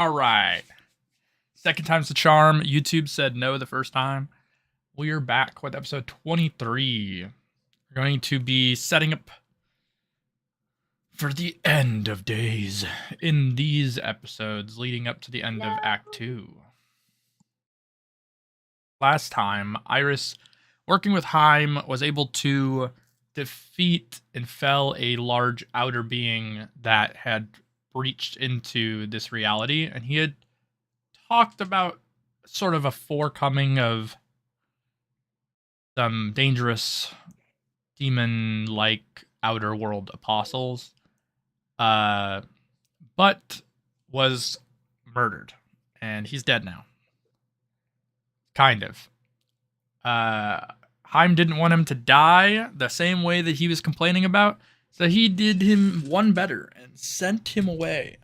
All right. Second time's the charm. YouTube said no the first time. We are back with episode 23. We're going to be setting up for the end of days in these episodes leading up to the end of Act 2. Last time, Iris, working with Heim, was able to defeat and fell a large outer being that had breached into this reality, and he had talked about sort of a forecoming of some dangerous demon-like outer world apostles, but was murdered, and he's dead now. Kind of. Heim didn't want him to die the same way that he was complaining about, so he did him one better and sent him away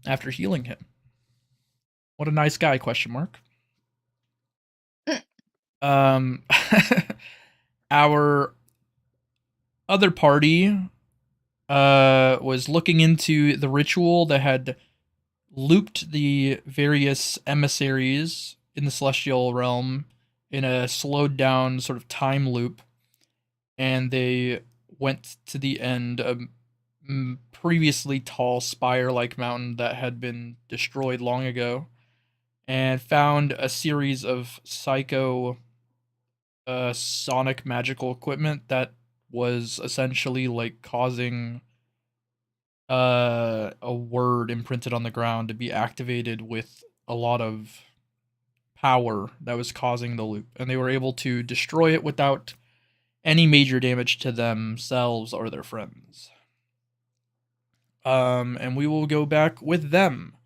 after healing him. What a nice guy, question mark. Our other party was looking into the ritual that had looped the various emissaries in the celestial realm in a slowed down sort of time loop, and they went to the end of previously tall spire-like mountain that had been destroyed long ago, and found a series of sonic magical equipment that was essentially like causing a word imprinted on the ground to be activated with a lot of power that was causing the loop, and they were able to destroy it without any major damage to themselves or their friends. And we will go back with them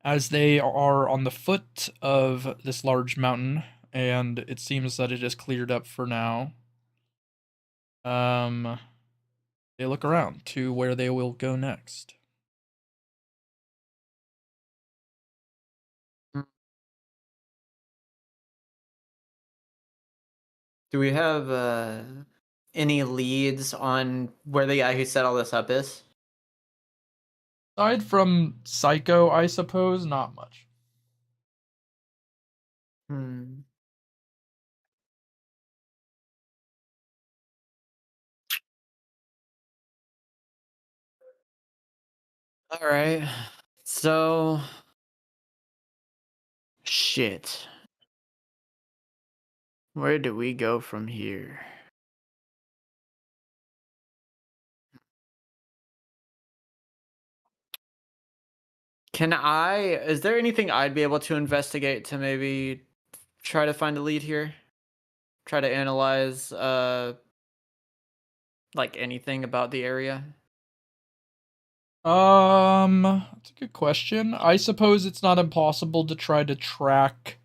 as they are on the foot of this large mountain, and it seems that it is cleared up for now. They look around to where they will go next. Do we have any leads on where the guy who set all this up is? Aside from Psycho, I suppose, not much. All right. So, shit. Where do we go from here? Is there anything I'd be able to investigate to maybe try to find a lead here? Try to analyze, like anything about the area? That's a good question. I suppose it's not impossible to try to track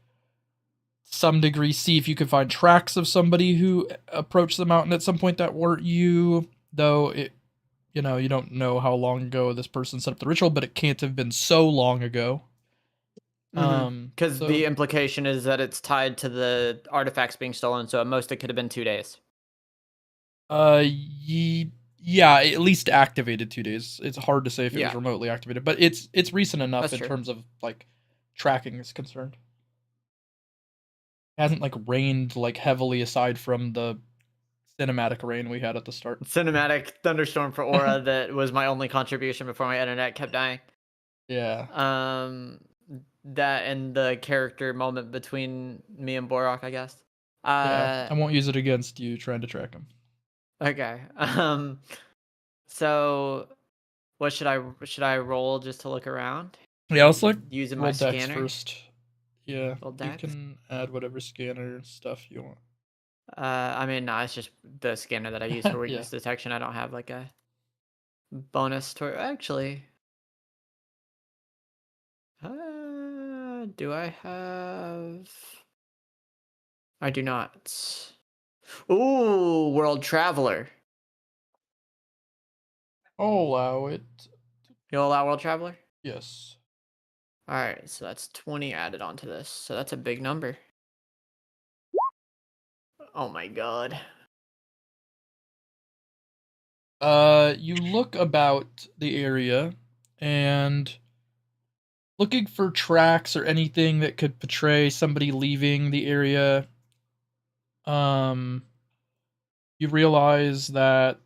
some degree, see if you can find tracks of somebody who approached the mountain at some point that weren't you, though you don't know how long ago this person set up the ritual, but it can't have been so long ago. Because So, the implication is that it's tied to the artifacts being stolen, so at most it could have been 2 days. yeah, at least activated 2 days. It's hard to say if it was Yeah. remotely activated, but it's recent enough That's in true. terms of like tracking is concerned. It hasn't like rained like heavily aside from the cinematic rain we had at the start. Cinematic thunderstorm for Aura that was my only contribution before my internet kept dying. Yeah. That and the character moment between me and Borach, I guess. Yeah. I won't use it against you trying to track him. Okay. So what should I roll just to look around? Yeah, let's look. Using Roll my dex scanner first. Yeah, Roll you dex? can add whatever scanner stuff you want. I mean, no, it's just the scanner that I use for Yeah. weakness detection. I don't have like a bonus to actually. Do I have? I do not. Ooh, world traveler. I'll allow it. You'll allow world traveler? Yes. All right, so that's 20 added onto this. So that's a big number. Oh my god. You look about the area, and looking for tracks or anything that could portray somebody leaving the area. You realize that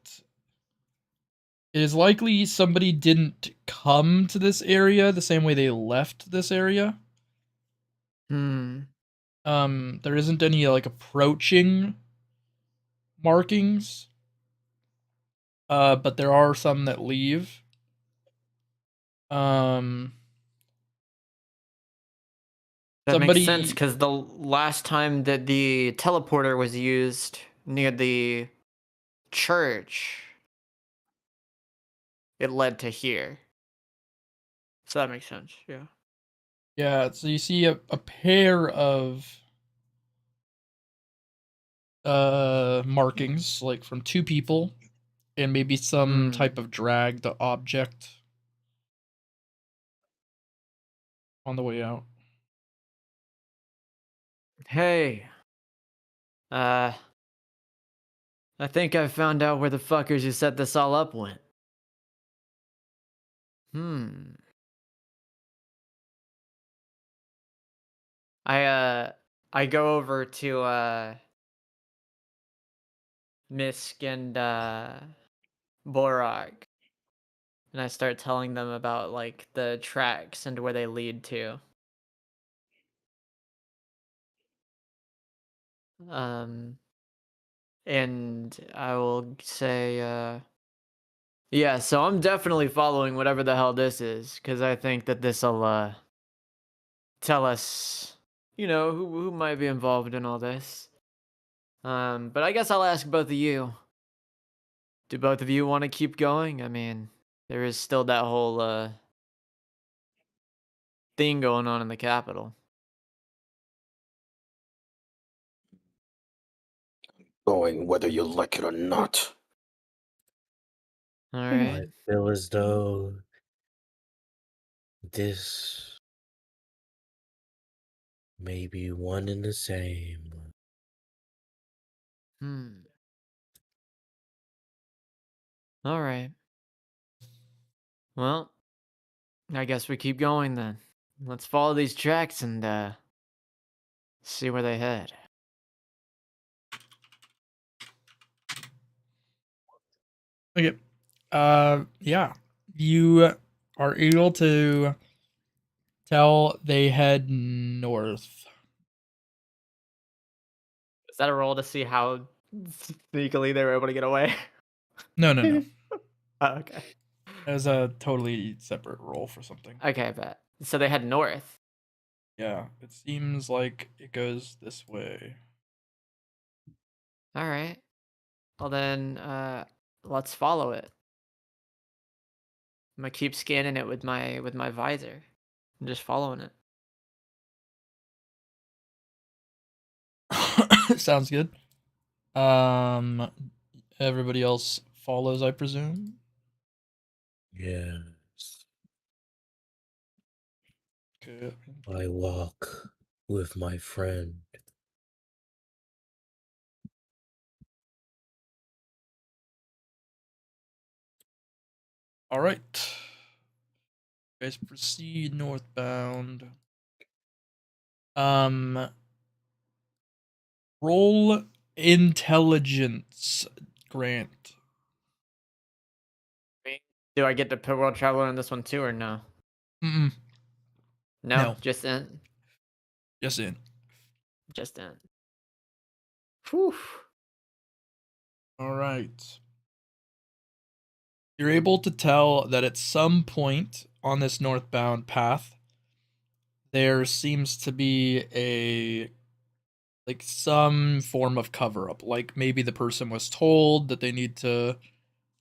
it is likely somebody didn't come to this area the same way they left this area. There isn't any like approaching markings. But there are some that leave. That makes sense, Somebody because the last time that the teleporter was used near the church, it led to here. So that makes sense, yeah. Yeah, so you see a pair of markings, like from two people, and maybe some type of dragged object on the way out. Hey. I think I found out where the fuckers who set this all up went. I go over to Misk and Borach, and I start telling them about like the tracks and where they lead to. And I will say, yeah, so I'm definitely following whatever the hell this is, because I think that this'll tell us, who might be involved in all this. But I guess I'll ask both of you. Do both of you want to keep going? I mean, there is still that whole thing going on in the capital. Going whether you like it or not. All I right. feel as though this may be one and the same. All right. Well, I guess we keep going then. Let's follow these tracks and see where they head. Okay. Yeah. You are able to tell they head north. Is that a roll to see how sneakily they were able to get away? No, no, no. Oh, okay. That was a totally separate roll for something. Okay, I bet. So they head north. Yeah, it seems like it goes this way. All right. Well then, let's follow it. I'm gonna keep scanning it with my visor. I'm just following it. Sounds good. Everybody else follows, I presume. Yes. Good. I walk with my friend. All right. You guys proceed northbound. Roll intelligence, Grant. Do I get to put World Traveler on this one too, or no? Mm-mm. No. Just in. Just in. Just in. Whew. All right. You're able to tell that at some point on this northbound path, there seems to be some form of cover up. Like maybe the person was told that they need to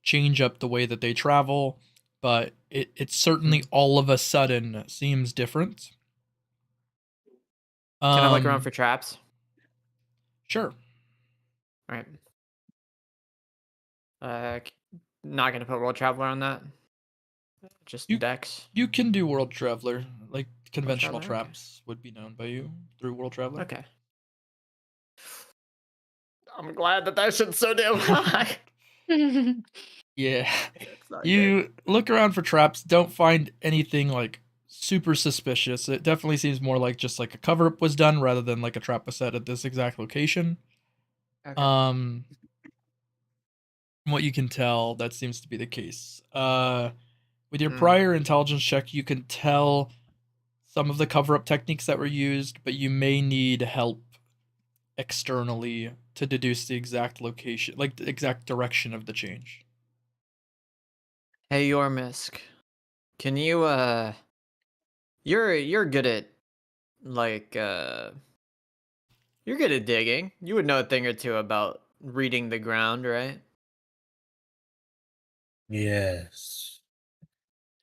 change up the way that they travel, but it certainly all of a sudden seems different. Can I look around for traps? Sure. All right. Not gonna put World Traveler on that. Just Dex. You can do World Traveler. Like conventional Traveler, okay. traps would be known by you through World Traveler. Okay. I'm glad that shit's so damn high. Yeah. It's not You good. look around for traps, don't find anything like super suspicious. It definitely seems more like just like a cover up was done rather than like a trap was set at this exact location. Okay. From what you can tell, that seems to be the case. With your prior intelligence check, you can tell some of the cover up techniques that were used, but you may need help externally to deduce the exact location, like the exact direction of the change. Hey, Yormisk, can you you're good at like you're good at digging. You would know a thing or two about reading the ground, right? Yes.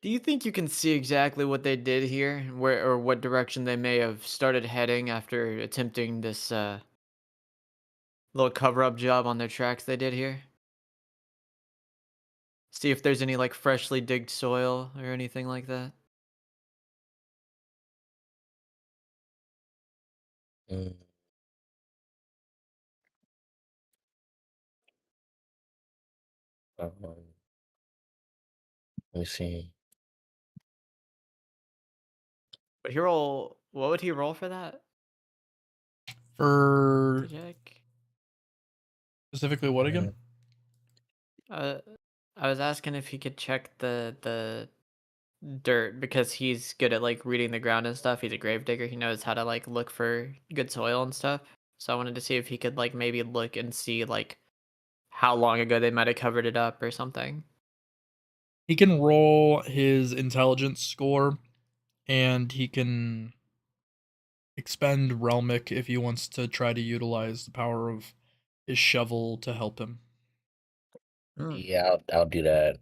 Do you think you can see exactly what they did here, where or what direction they may have started heading after attempting this little cover-up job on their tracks they did here? See if there's any like freshly digged soil or anything like that. Mm. Let me see. But he roll. What would he roll for that? For To check. specifically what again? Uh, I was asking if he could check the dirt because he's good at like reading the ground and stuff. He's a grave digger. He knows how to like look for good soil and stuff. So I wanted to see if he could like maybe look and see like how long ago they might have covered it up or something. He can roll his intelligence score, and he can expend Realmic if he wants to try to utilize the power of his shovel to help him. Yeah, I'll do that.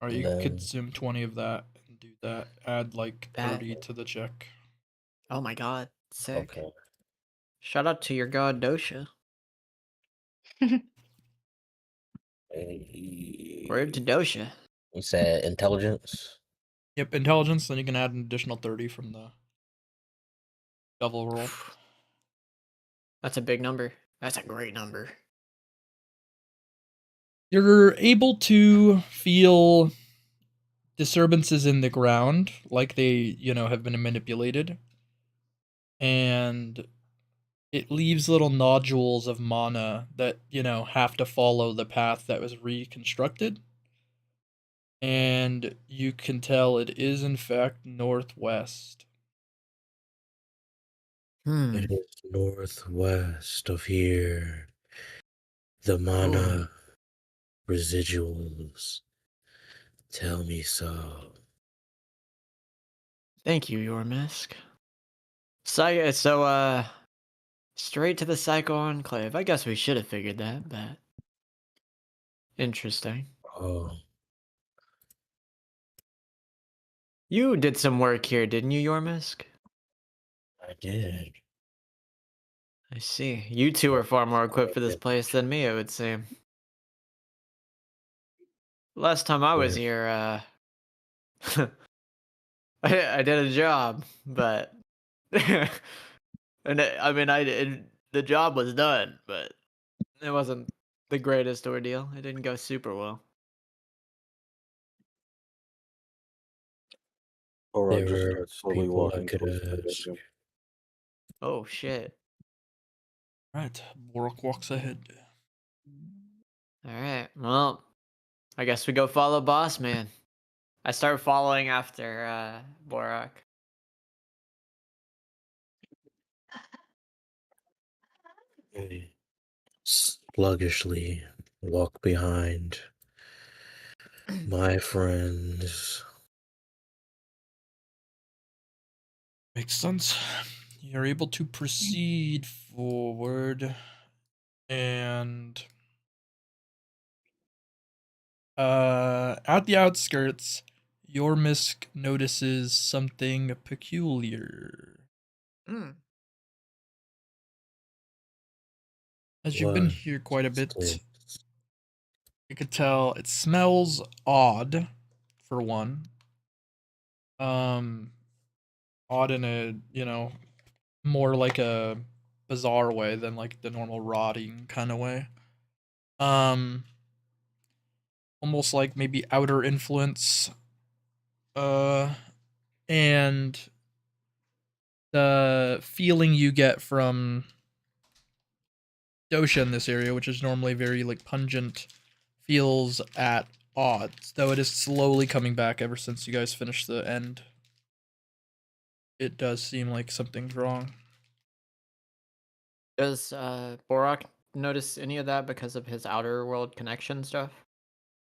Or And you then, consume 20 of that and do that. Add like That. 30 to the check. Oh my god, sick. okay. Shout out to your god Dosha. Word to Dosha. You said intelligence? Yep, intelligence, then you can add an additional 30 from the shovel roll. That's a big number. That's a great number. You're able to feel disturbances in the ground, like they, have been manipulated. And it leaves little nodules of mana that, have to follow the path that was reconstructed. And you can tell it is, in fact, northwest. It is northwest of here. The mana residuals tell me so. Thank you, Yormisk. Straight to the Psycho Enclave. I guess we should have figured that, but interesting. Oh, You did some work here, didn't you, Yormisk? I did. I see. You two are far more equipped for this place than me, it would seem. Last time I was here, I did a job, but the job was done, but it wasn't the greatest ordeal. It didn't go super well. Or I There just were start slowly people I walking could towards the ask. bedroom. Oh shit. Right, Borach walks ahead. Alright, well, I guess we go follow Boss Man. I start following after Borach. I sluggishly walk behind my friends. Makes sense. You're able to proceed forward, and at the outskirts, Yormisk notices something peculiar. As you've been What here quite a is bit, this? you could tell it smells odd, for one. Odd in a, more like a bizarre way than like the normal rotting kind of way. Um, Almost like maybe outer influence. and the feeling you get from dosha in this area, which is normally very like pungent, feels at odds, though it is slowly coming back ever since you guys finished the end. It does seem like something's wrong. Does Borach notice any of that because of his outer world connection stuff?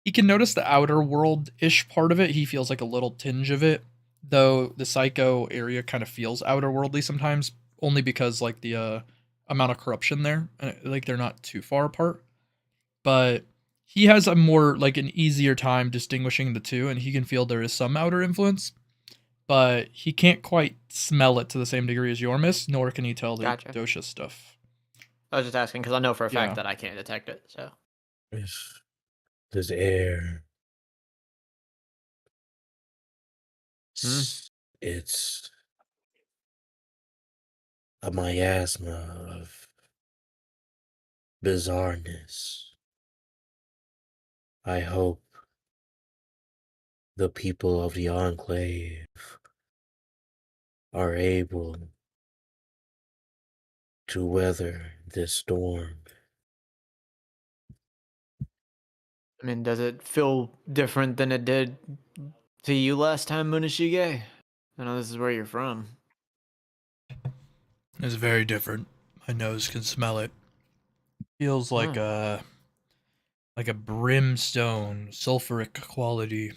He can notice the outer world-ish part of it. He feels like a little tinge of it, though the psycho area kind of feels outer worldly sometimes, only because like the amount of corruption there, like they're not too far apart. But he has a more like an easier time distinguishing the two, and he can feel there is some outer influence, but he can't quite smell it to the same degree as Yormisk, nor can he tell the Gotcha. dosha stuff. I was just asking because I know for a fact Yeah. that I can't detect it. So Yes. This air. It's a miasma of bizarreness. I hope the people of the Enclave are able to weather this storm. I mean, does it feel different than it did to you last time, Munishige? I know this is where you're from. It's very different. My nose can smell it. Feels like Oh. a brimstone, sulfuric quality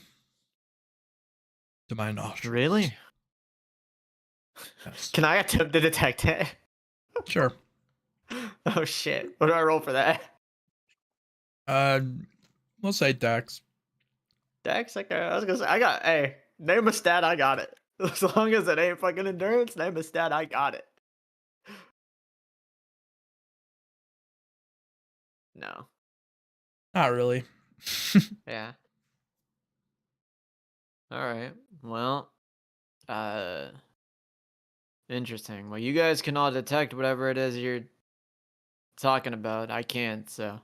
to my nostrils. Really? Yes. Can I attempt to detect it? Sure. Oh shit! What do I roll for that? We'll say Dex. Dex? Okay, I was gonna say I got. Hey, name a stat. I got it. As long as it ain't fucking endurance, name a stat. I got it. No. Not really. Yeah. All right. Well. Interesting. Well, you guys can all detect whatever it is you're talking about. I can't. So.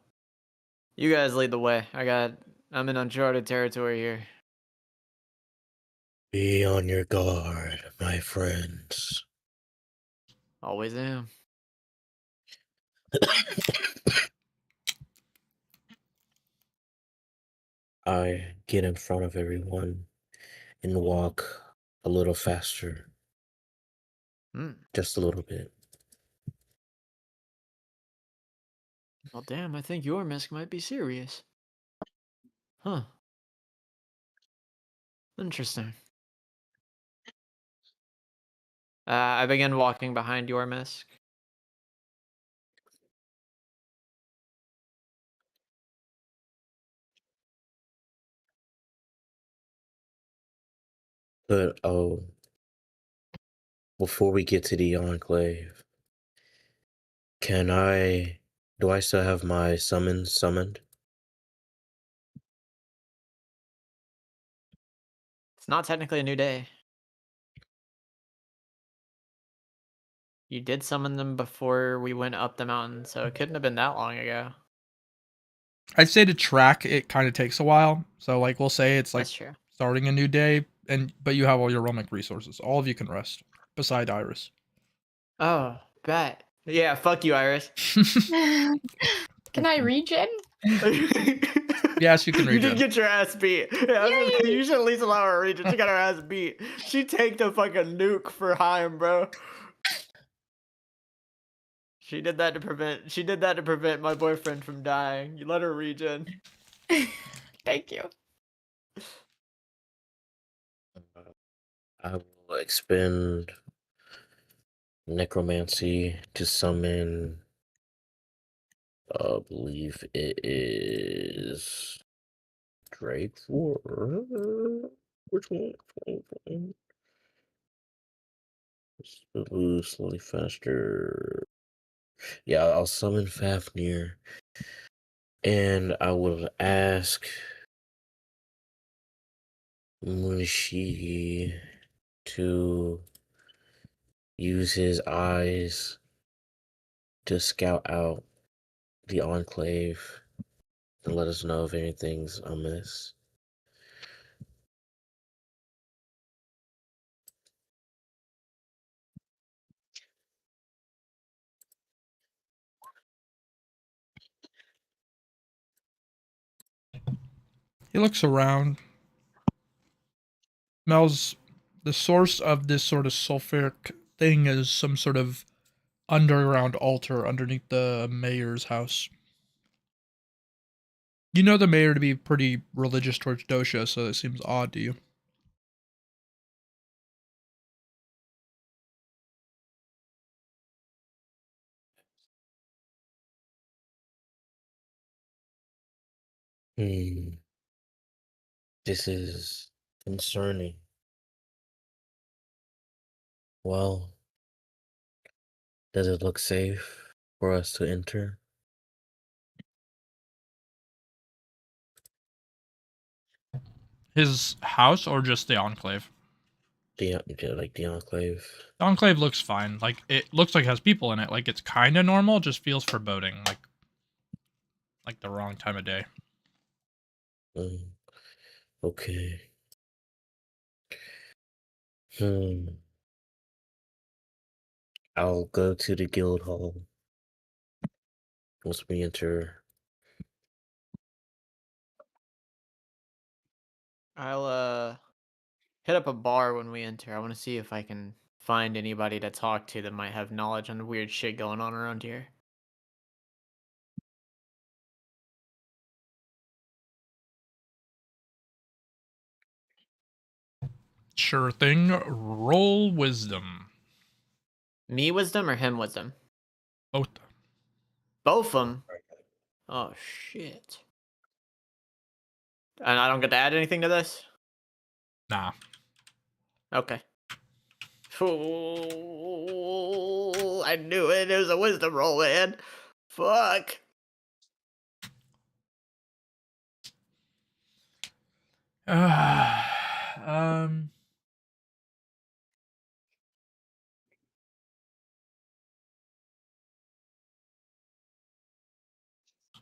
You guys lead the way. I'm in uncharted territory here. Be on your guard, my friends. Always am. I get in front of everyone and walk a little faster. Just a little bit. Well, damn, I think Yormisk might be serious. Huh. Interesting. I begin walking behind Yormisk. But before we get to the Enclave, do I still have my summons summoned? It's not technically a new day. You did summon them before we went up the mountain, so it couldn't have been that long ago. I'd say to track it kind of takes a while. So like we'll say it's like That's true. starting a new day, but you have all your realmic resources. All of you can rest, beside Iris. Oh, bet. Yeah, fuck you, Iris. Can I regen? Yes, you can You regen. did get your ass beat. Yeah, you should at least allow her to regen. She got her ass beat. She tanked a fucking nuke for Heim, bro. She did that to prevent my boyfriend from dying. You let her regen. Thank you. I will expend necromancy to summon. I believe it is Drake for which one? Move slowly faster. Yeah, I'll summon Fafnir, and I will ask Mushi to use his eyes to scout out the Enclave and let us know if anything's amiss. He looks around. Smells. The source of this sort of sulfuric thing is some sort of underground altar underneath the mayor's house. You know the mayor to be pretty religious towards dosha, so it seems odd to you. Hmm. This is concerning. Well, does it look safe for us to enter? His house or just the Enclave? The Enclave. The Enclave looks fine. Like, it looks like it has people in it. Like, it's kind of normal, just feels foreboding. Like the wrong time of day. Mm, okay. Hmm. I'll go to the guild hall once we enter. I'll hit up a bar when we enter. I want to see if I can find anybody to talk to that might have knowledge on the weird shit going on around here. Sure thing. Roll wisdom. Me wisdom or him wisdom? Both. Both of them. Oh shit. And I don't get to add anything to this? Nah. Okay. Ooh, I knew it. It was a wisdom roll, man. Fuck. Um.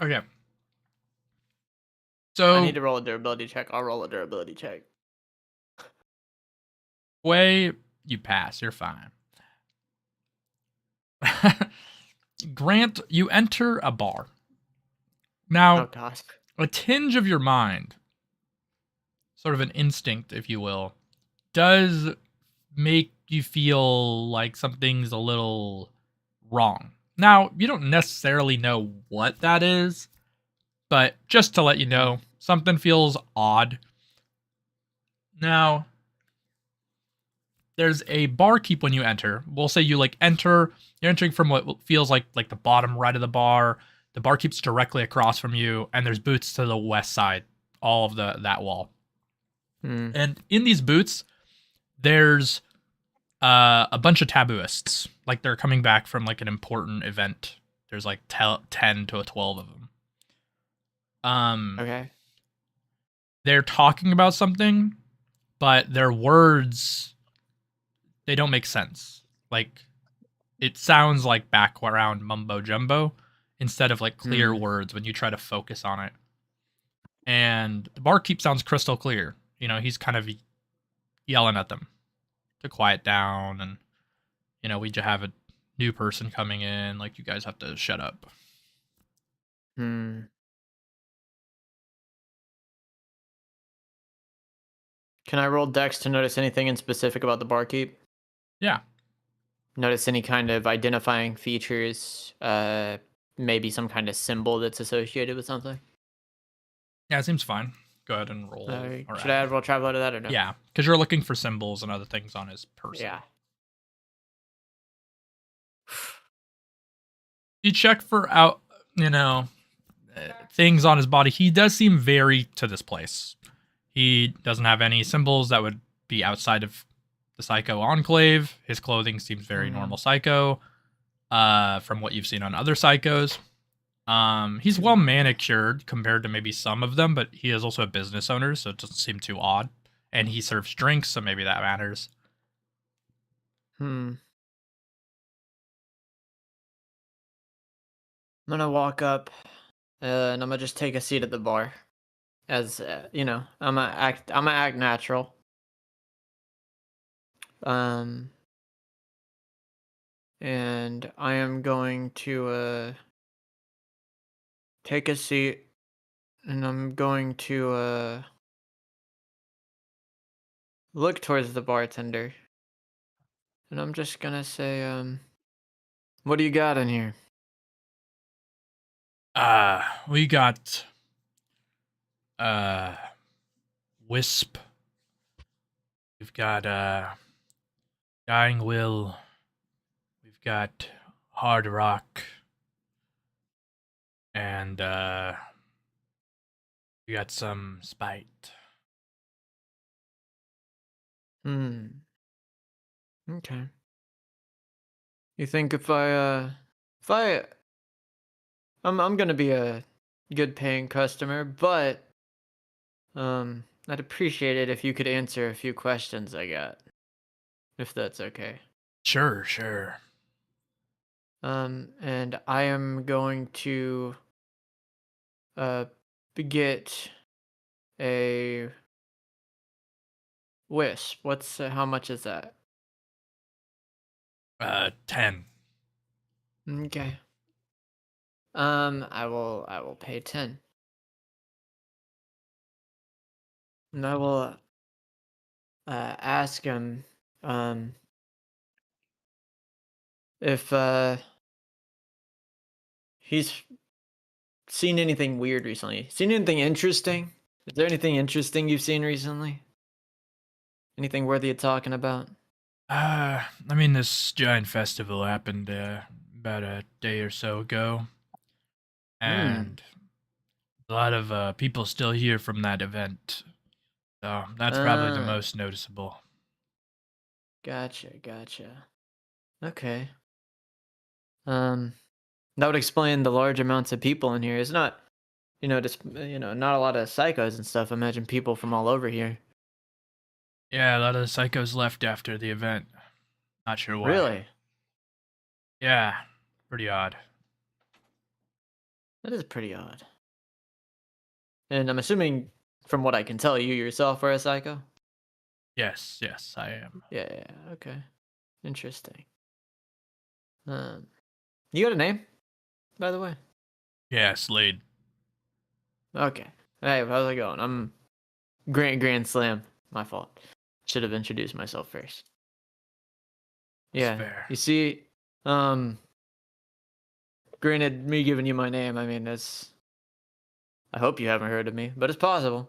Okay. I So, need to roll a durability check. I'll roll a durability check. Quay, you pass. You're fine. Grant, you enter a bar. Now, Oh god. a tinge of your mind, sort of an instinct, if you will, does make you feel like something's a little wrong. Now, you don't necessarily know what that is, but just to let you know, something feels odd. Now, there's a barkeep when you enter. We'll say you enter, you're entering from what feels like the bottom right of the bar. The barkeep's directly across from you, and there's booths to the west side, all of that wall. And in these booths, there's a bunch of tabooists. Like they're coming back from an important event. There's 10 to 12 of them. Okay. They're talking about something, but their words, they don't make sense. It sounds like background mumbo jumbo instead of clear words when you try to focus on it. And the barkeep sounds crystal clear. He's kind of yelling at them to quiet down, and we just have a new person coming in. You guys have to shut up. Can I roll Dex to notice anything in specific about the barkeep? Yeah. Notice any kind of identifying features, maybe some kind of symbol that's associated with something? Yeah, it seems fine. Go ahead and roll. Should I add roll travel to that or no? Yeah, because you're looking for symbols and other things on his person. Yeah. You check for things on his body. He does seem very to this place. He doesn't have any symbols that would be outside of the Psycho Enclave. His clothing seems very normal Psycho, from what you've seen on other Psychos. He's well manicured compared to maybe some of them, but he is also a business owner, so it doesn't seem too odd. And he serves drinks, so maybe that matters. I'm gonna walk up, and I'm gonna just take a seat at the bar. As I'm gonna act natural. And I am going to take a seat And I'm going to look towards the bartender. And I'm just gonna say, what do you got in here? We got uh Wisp. We've got Dying Will. We've got Hard Rock. And we got some Spite. Okay. You think if I'm gonna be a good paying customer, but I'd appreciate it if you could answer a few questions I got, if that's okay. Sure. And I am going to get a wisp. What's how much is that? 10. Okay. I will pay 10. And I will ask him if he's seen anything weird recently. Seen anything interesting? Is there anything interesting you've seen recently? Anything worthy of talking about? I mean, this giant festival happened about a day or so ago, and a lot of people still here from that event. So that's probably the most noticeable. Gotcha. Okay. That would explain the large amounts of people in here. It's not, just not a lot of psychos and stuff. Imagine people from all over here. Yeah, a lot of the psychos left after the event. Not sure why. Really? Yeah, pretty odd. That is pretty odd. And I'm assuming, from what I can tell, you yourself are a psycho? Yes, I am. Yeah, okay. Interesting. You got a name, by the way? Yeah, Slade. Okay. Hey, how's it going? I'm Grandslam. My fault. Should have introduced myself first. Yeah. Fair. You see, granted, me giving you my name, I mean, I hope you haven't heard of me, but it's possible.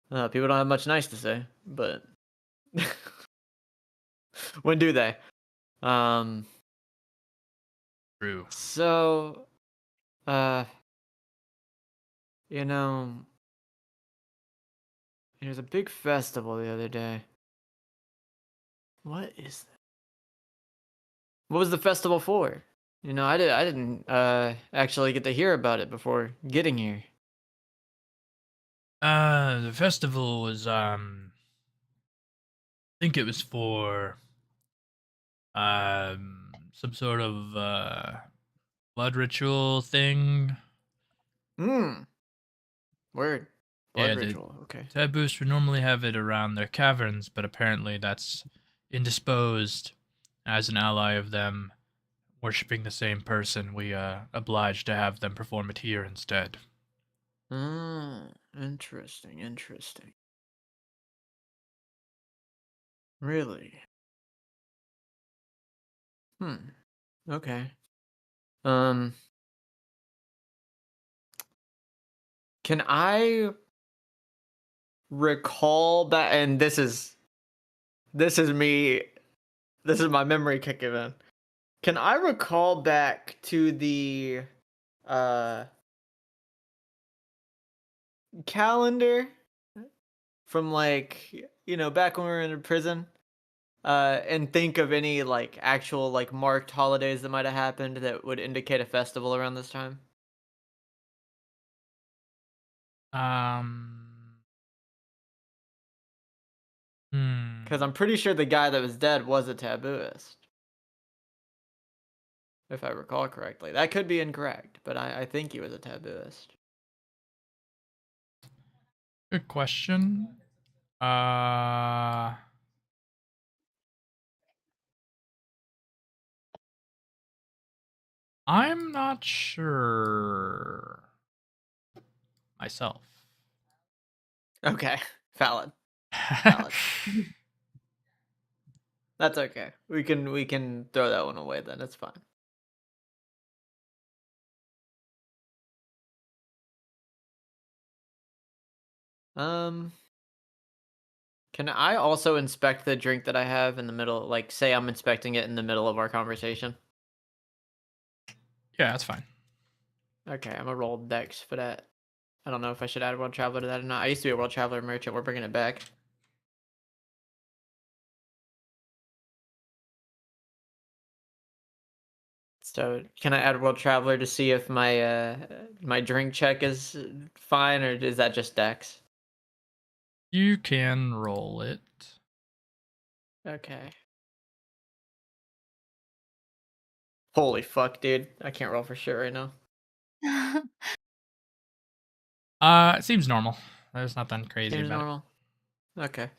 People don't have much nice to say, but when do they? True. So, you know, there was a big festival the other day. What is that? What was the festival for? I didn't actually get to hear about it before getting here. The festival was I think it was for some sort of blood ritual thing. Word. Blood Yeah, ritual. Okay. taboos would normally have it around their caverns, but apparently that's indisposed. As an ally of them worshipping the same person, we obliged to have them perform it here instead. Interesting. Really? Okay. Can I recall that? And this is me. This is my memory kicking in. Can I recall back to the calendar from back when we were in prison? And think of any actual marked holidays that might have happened that would indicate a festival around this time? Because I'm pretty sure the guy that was dead was a tabooist, if I recall correctly. That could be incorrect, but I think he was a tabooist. Good question. I'm not sure. myself. Okay, valid. Valid. That's okay. We can throw that one away then. It's fine. Can I also inspect the drink that I have in the middle? Like, say I'm inspecting it in the middle of our conversation. Yeah, that's fine. Okay, I'm gonna roll Dex for that. I don't know if I should add World Traveler to that or not. I used to be a World Traveler merchant. We're bringing it back. So, can I add World Traveler to see if my my drink check is fine, or is that just Dex? You can roll it. Okay. Holy fuck, dude! I can't roll for shit right now. It seems normal. There's nothing crazy Seems about normal. Okay.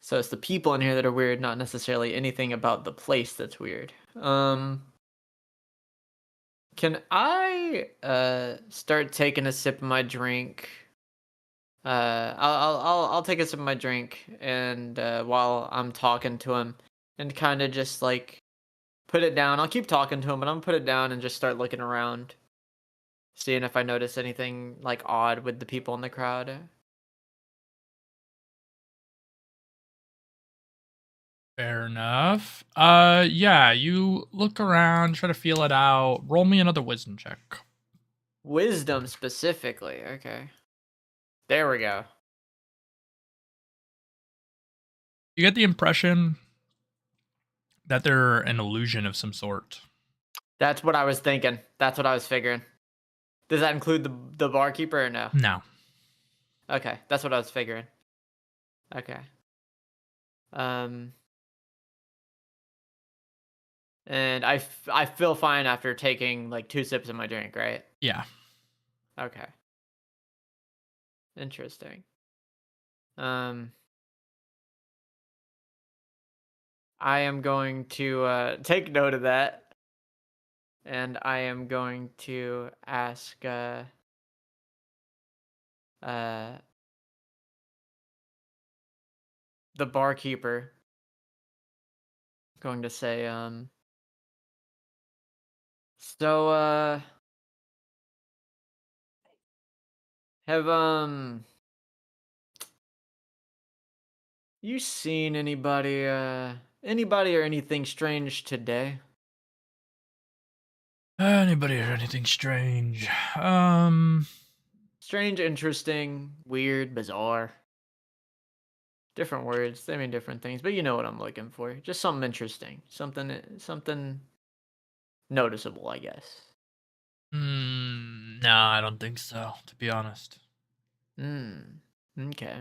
So it's the people in here that are weird, not necessarily anything about the place that's weird. Can I start taking a sip of my drink? I'll take a sip of my drink, and while I'm talking to him, and kind of just like put it down. I'll keep talking to him, but I'm gonna put it down and just start looking around, seeing if I notice anything like odd with the people in the crowd. Fair enough. Yeah, you look around, try to feel it out. Roll me another wisdom check. Wisdom specifically. Okay. There we go. You get the impression that they're an illusion of some sort. That's what I was thinking. That's what I was figuring. Does that include the barkeeper or no? No. Okay, that's what I was figuring. Okay. And I feel fine after taking like 2 sips of my drink, right? Yeah. Okay. Interesting. I am going to take note of that, and I am going to ask the barkeeper. Going to say so have you seen anybody or anything strange today? Anybody heard anything strange? Strange, interesting, weird, bizarre. Different words, they mean different things, but you know what I'm looking for. Just something interesting. Something noticeable, I guess. No, I don't think so, to be honest. Okay.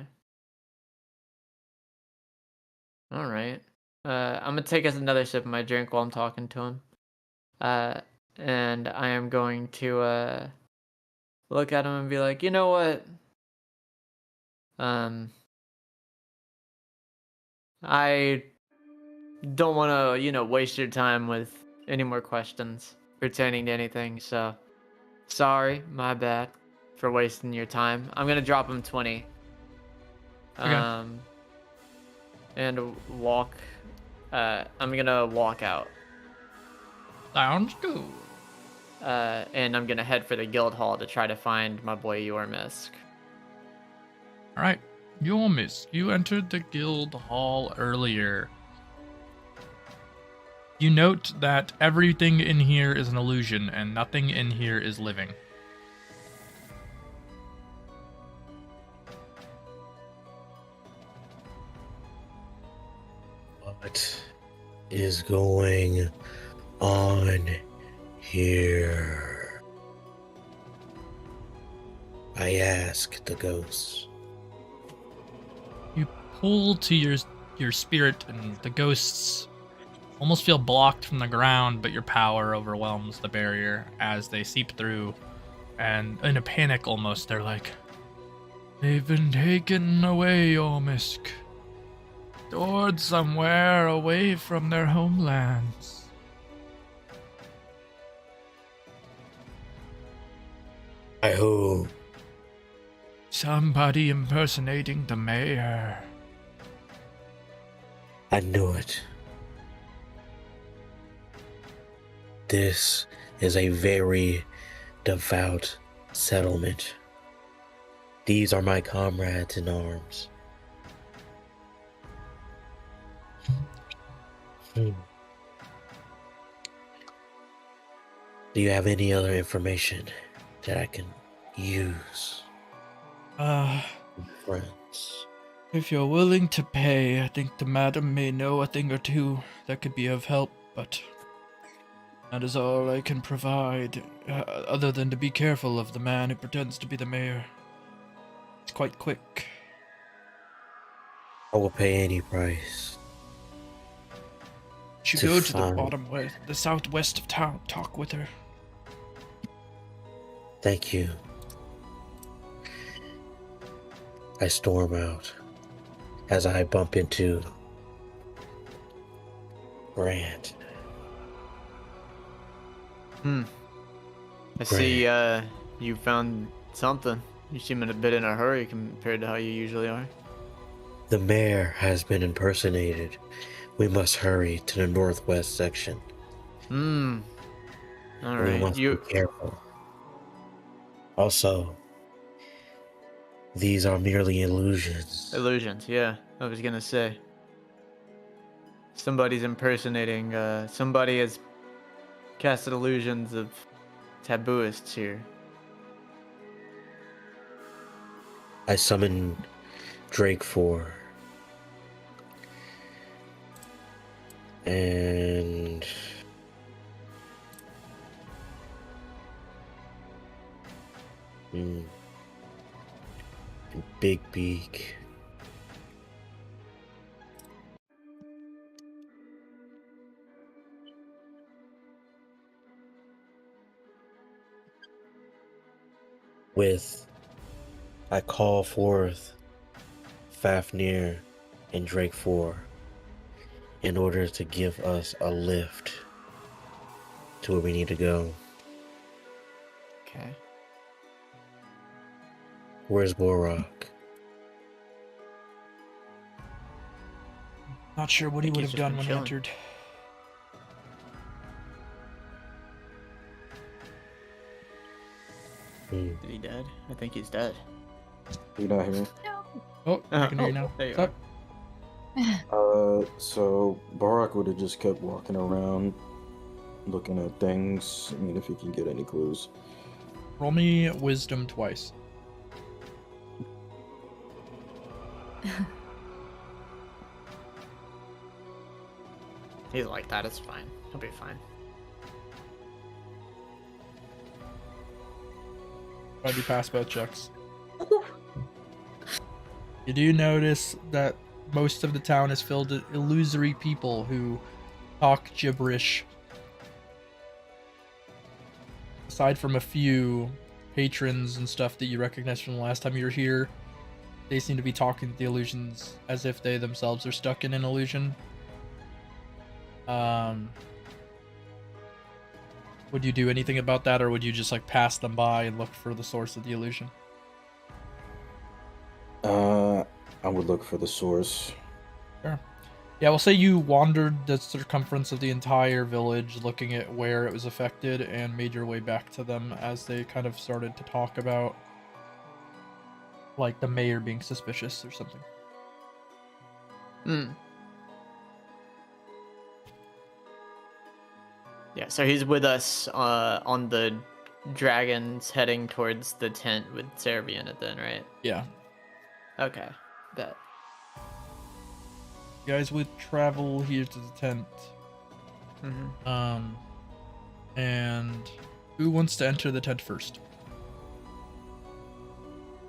All right. I'm gonna take us another sip of my drink while I'm talking to him. And I am going to look at him and be like, you know what? I don't want to, waste your time with any more questions pertaining to anything. So, sorry, my bad for wasting your time. I'm gonna drop him 20. Okay. And walk. I'm gonna walk out. Sounds good. And I'm gonna head for the guild hall to try to find my boy Yormisk. All right. Yormisk, you entered the guild hall earlier. You note that everything in here is an illusion and nothing in here is living. What is going on here? I ask the ghosts. You pull to your spirit, and the ghosts almost feel blocked from the ground, but your power overwhelms the barrier as they seep through. And in a panic almost, they're like, "They've been taken away, Yormisk. Stored somewhere away from their homelands." By who? Somebody impersonating the mayor. I knew it. This is a very devout settlement. These are my comrades in arms. Do you have any other information that I can use? Friends. If you're willing to pay, I think the madam may know a thing or two that could be of help, but that is all I can provide, other than to be careful of the man who pretends to be the mayor. It's quite quick. I will pay any price. You To go to the find- the southwest of town, talk with her. Thank you. I storm out as I bump into Grant. I see you found something. You seem in a bit in a hurry compared to how you usually are. The mayor has been impersonated. We must hurry to the northwest section. All We right. must be careful. Also, these are merely illusions. Illusions, yeah. I was gonna say. Somebody's impersonating, somebody has casted illusions of tabooists here. I summon Drake 4. And Big Beak. I call forth Fafnir and Drake 4 in order to give us a lift to where we need to go. Okay. Where's Borach? Not sure what he would he's have just done been when he chilling. entered. Is he dead? I think he's dead. You not hear me? Oh, I can hear you Oh, now. there you What's up? So Borach would have just kept walking around, looking at things. I mean, if he can get any clues. Roll me wisdom twice. He's like that, it's fine. He'll be fine. Glad you passed both checks. You do notice that most of the town is filled with illusory people who talk gibberish. Aside from a few patrons and stuff that you recognize from the last time you were here, they seem to be talking to the illusions as if they themselves are stuck in an illusion. Would you do anything about that, or would you just like pass them by and look for the source of the illusion? I would look for the source. Sure. Yeah, we'll say you wandered the circumference of the entire village looking at where it was affected and made your way back to them as they kind of started to talk about like the mayor being suspicious or something. Yeah, so he's with us on the dragons heading towards the tent with Serevee in it then, right? Yeah. Okay, bet. You guys would travel here to the tent. And who wants to enter the tent first?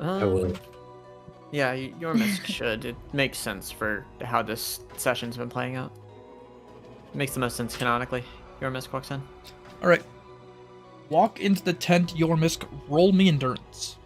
I will. Yeah, Yormisk should. It makes sense for how this session's been playing out. Makes the most sense canonically. Yormisk walks in. All right. Walk into the tent, Yormisk. Roll me endurance.